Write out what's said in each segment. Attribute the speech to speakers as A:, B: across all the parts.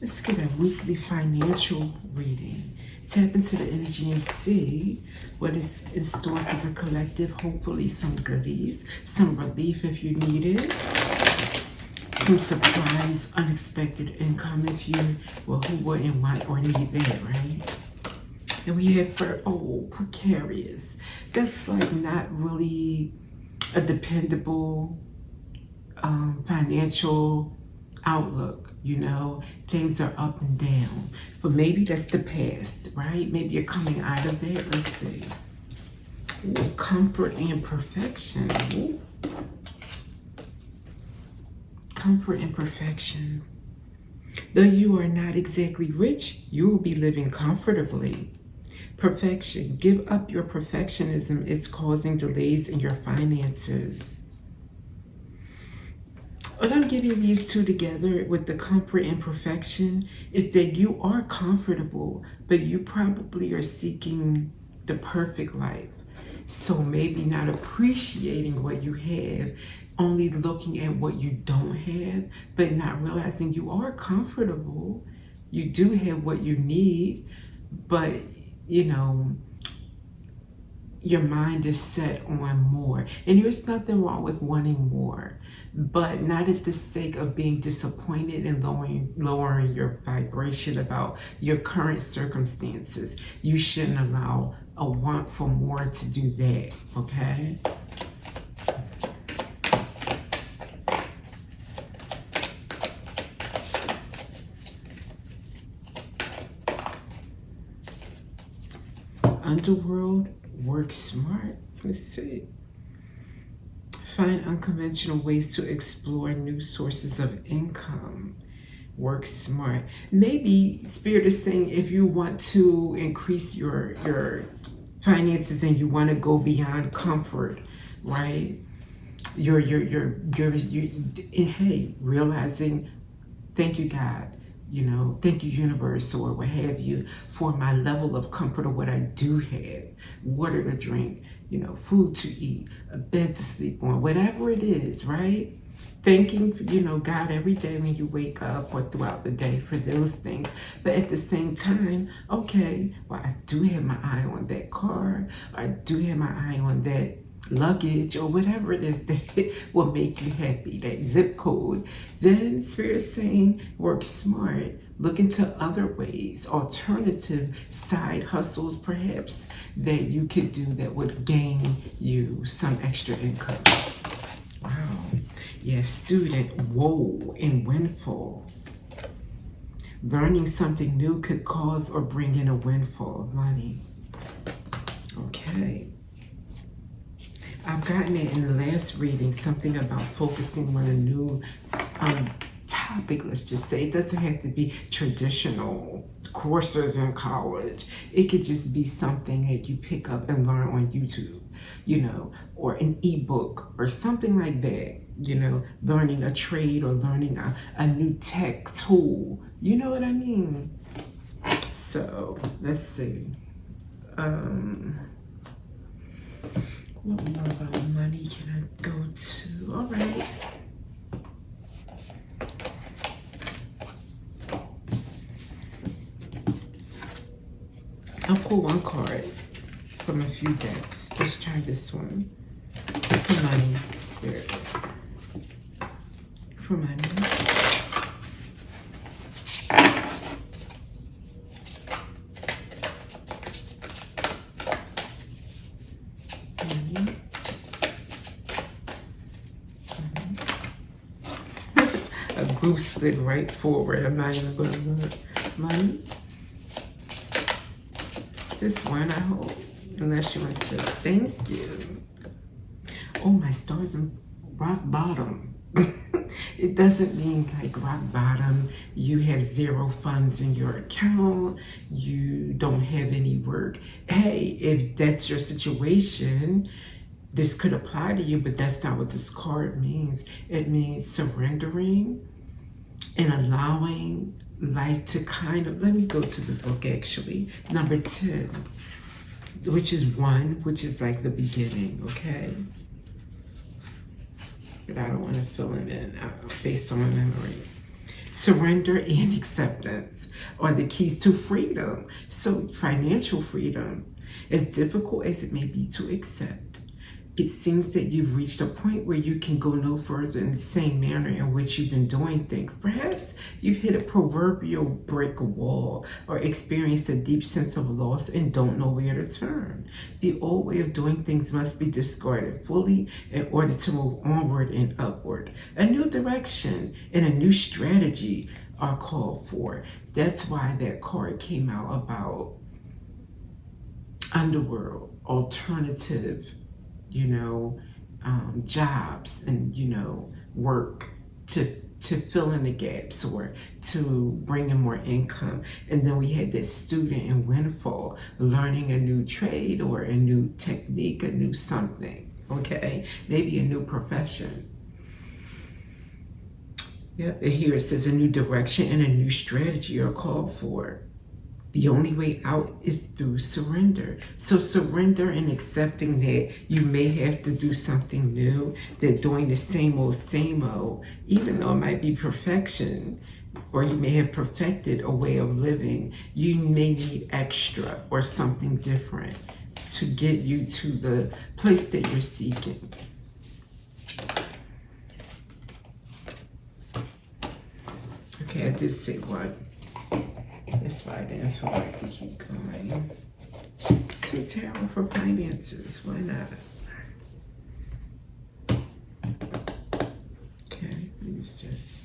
A: Let's get a weekly financial reading. Tap into the energy and see what is in store for the collective. Hopefully some goodies, some relief if you need it, some surprise, unexpected income if you, well, who wouldn't want or need that, right? And we have for, precarious. That's like not really a dependable financial outlook, you know. Things are up and down. But maybe that's the past, right? Maybe you're coming out of that. Let's see. Ooh, comfort and perfection. Ooh. Comfort and perfection. Though you are not exactly rich, you will be living comfortably. Perfection. Give up your perfectionism. It's causing delays in your finances. What I'm getting these two together with the comfort and perfection is that you are comfortable, but you probably are seeking the perfect life. So maybe not appreciating what you have, only looking at what you don't have, but not realizing you are comfortable. You do have what you need, but you know, your mind is set on more. And there's nothing wrong with wanting more, but not at the sake of being disappointed and lowering your vibration about your current circumstances. You shouldn't allow a want for more to do that, okay? Underworld, work smart. Let's see. Find unconventional ways to explore new sources of income. Work smart. Maybe Spirit is saying if you want to increase your finances and you want to go beyond comfort, right? Hey, realizing, thank you, God. You know, thank you, universe, or what have you, for my level of comfort of what I do have. Water to drink, you know, food to eat, a bed to sleep on, whatever it is, right? Thanking, you know, God every day when you wake up or throughout the day for those things. But at the same time, okay, well, I do have my eye on that car. I do have my eye on that luggage or whatever it is that will make you happy, that zip code. Then Spirit's saying, work smart. Look into other ways, alternative side hustles perhaps that you could do that would gain you some extra income. Wow. Yeah, student, woe and windfall. Learning something new could cause or bring in a windfall of money. Okay. I've gotten it in the last reading, something about focusing on a new topic, let's just say. It doesn't have to be traditional courses in college. It could just be something that you pick up and learn on YouTube, you know, or an ebook or something like that, you know, learning a trade or learning a new tech tool. You know what I mean? So, let's see. What more about money can I go to? All right. I'll pull one card from a few decks. Let's try this one. For money, Spirit. For money. A goose slid right forward. I'm not even going to look. Money. This one, I hope. Unless you want to say thank you. Oh, my stars are rock bottom. It doesn't mean like rock bottom. You have zero funds in your account. You don't have any work. Hey, if that's your situation, this could apply to you, but that's not what this card means. It means surrendering and allowing life to kind of, let me go to the book actually, number 10, which is 1, which is like the beginning, okay? But I don't want to fill it in based on my memory. Surrender and acceptance are the keys to freedom. So, financial freedom, as difficult as it may be to accept, it seems that you've reached a point where you can go no further in the same manner in which you've been doing things. Perhaps you've hit a proverbial brick wall or experienced a deep sense of loss and don't know where to turn. The old way of doing things must be discarded fully in order to move onward and upward. A new direction and a new strategy are called for. That's why that card came out about underworld, alternative, jobs and, work to fill in the gaps or to bring in more income. And then we had that student in Windfall learning a new trade or a new technique, a new something, okay? Maybe a new profession. Yep, and here it says a new direction and a new strategy are called for. The only way out is through surrender. So surrender and accepting that you may have to do something new, that doing the same old, even though it might be perfection, or you may have perfected a way of living, you may need extra or something different to get you to the place that you're seeking. Okay, I did say what? That's why I didn't feel like to keep going. So Tower for finances, why not? Okay, use this.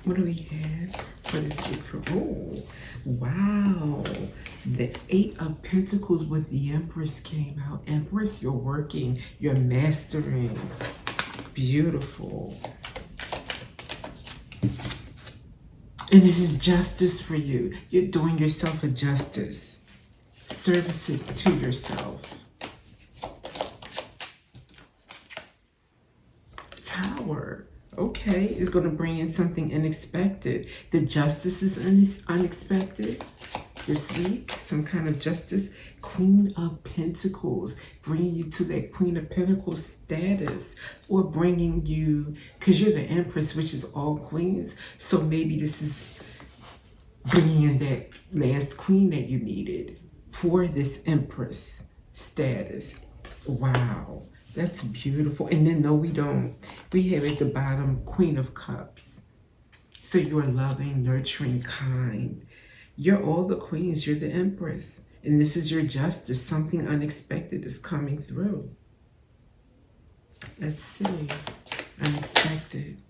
A: What do we have for this week? Oh, wow. The 8 of Pentacles with the Empress came out. Empress, you're working, you're mastering. Beautiful. And this is justice for you. You're doing yourself a justice. Service it to yourself. Tower. Okay, it's going to bring in something unexpected. The justice is unexpected this week. Some kind of justice. Queen of Pentacles, bringing you to that Queen of Pentacles status, or bringing you, because you're the Empress, which is all queens. So maybe this is bringing in that last queen that you needed for this Empress status. Wow. That's beautiful. And then, no, we don't. We have at the bottom, Queen of Cups. So you're loving, nurturing, kind. You're all the queens. You're the Empress. And this is your justice. Something unexpected is coming through. Let's see. Unexpected.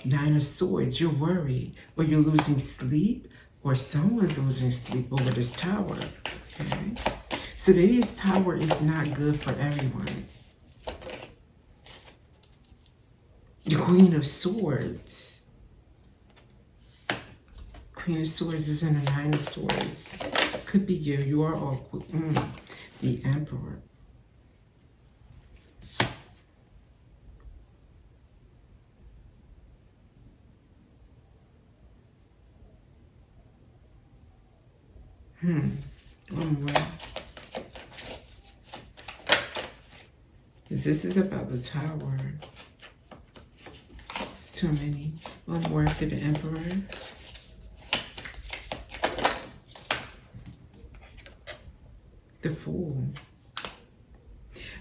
A: 9 of Swords. You're worried. Or you're losing sleep. Or someone's losing sleep over this tower. Okay. So this tower is not good for everyone. The Queen of Swords. Queen of Swords is in the 9 of Swords. Could be you. You are all the Emperor. One more. This is about the tower. It's too many. One more to the Emperor. The Fool.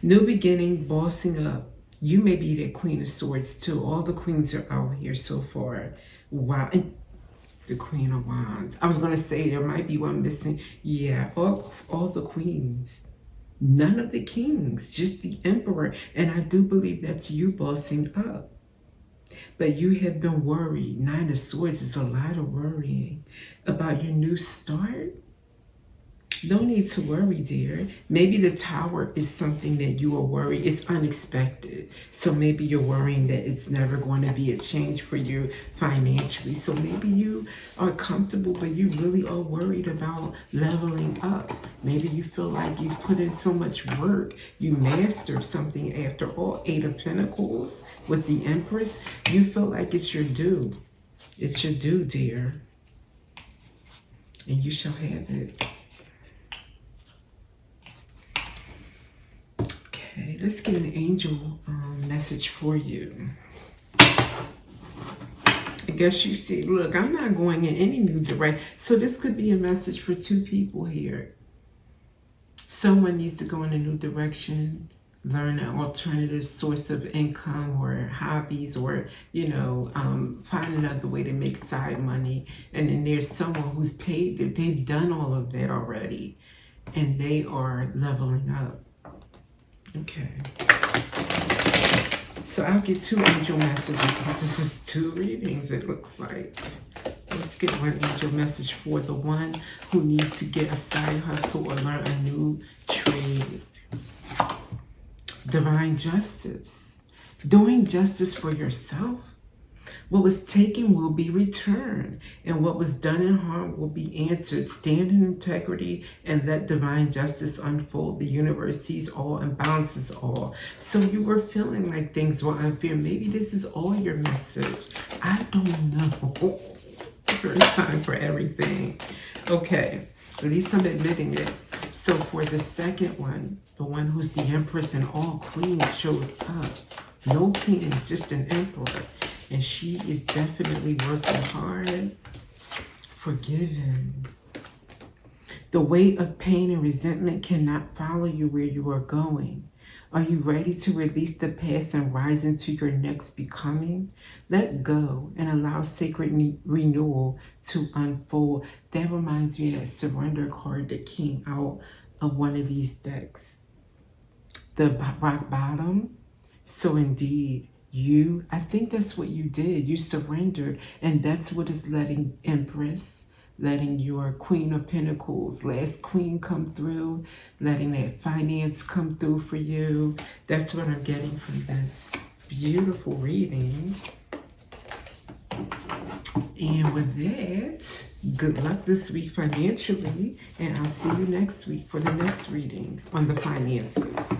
A: New beginning, bossing up. You may be the Queen of Swords too. All the queens are out here so far. Wow. And the Queen of Wands. I was going to say there might be one missing. Yeah, all the queens. None of the kings, just the emperor. And I do believe that's you bossing up. But you have been worried. Nine of Swords is a lot of worrying about your new start. No need to worry, dear. Maybe the Tower is something that you are worried. It's unexpected. So maybe you're worrying that it's never going to be a change for you financially. So maybe you are comfortable, but you really are worried about leveling up. Maybe you feel like you've put in so much work. You mastered something after all. Eight of Pentacles with the Empress. You feel like it's your due. It's your due, dear. And you shall have it. Okay, let's get an angel message for you. I guess you see, look, I'm not going in any new direction. So this could be a message for two people here. Someone needs to go in a new direction, learn an alternative source of income or hobbies, or, you know, find another way to make side money. And then there's someone who's paid, they've done all of that already, and they are leveling up. Okay, so I'll get two angel messages. This is two readings, it looks like. Let's get one angel message for the one who needs to get a side hustle or learn a new trade. Divine justice. Doing justice for yourself. What was taken will be returned, and what was done in harm will be answered. Stand in integrity and let divine justice unfold. The universe sees all and balances all. So you were feeling like things were unfair. Maybe this is all your message. I don't know. There's time for everything. Okay, at least I'm admitting it. So for the second one, the one who's the Empress and all queens showed up. No kings, just an emperor. And she is definitely working hard. Forgiven. The weight of pain and resentment cannot follow you where you are going. Are you ready to release the past and rise into your next becoming? Let go and allow sacred renewal to unfold. That reminds me of that surrender card that came out of one of these decks. The rock bottom. So indeed, I think that's what you did. You surrendered, and that's what is letting Empress, letting your Queen of Pentacles, last queen, come through, letting that finance come through for you. That's what I'm getting from this beautiful reading. And with that, good luck this week financially, and I'll see you next week for the next reading on the finances.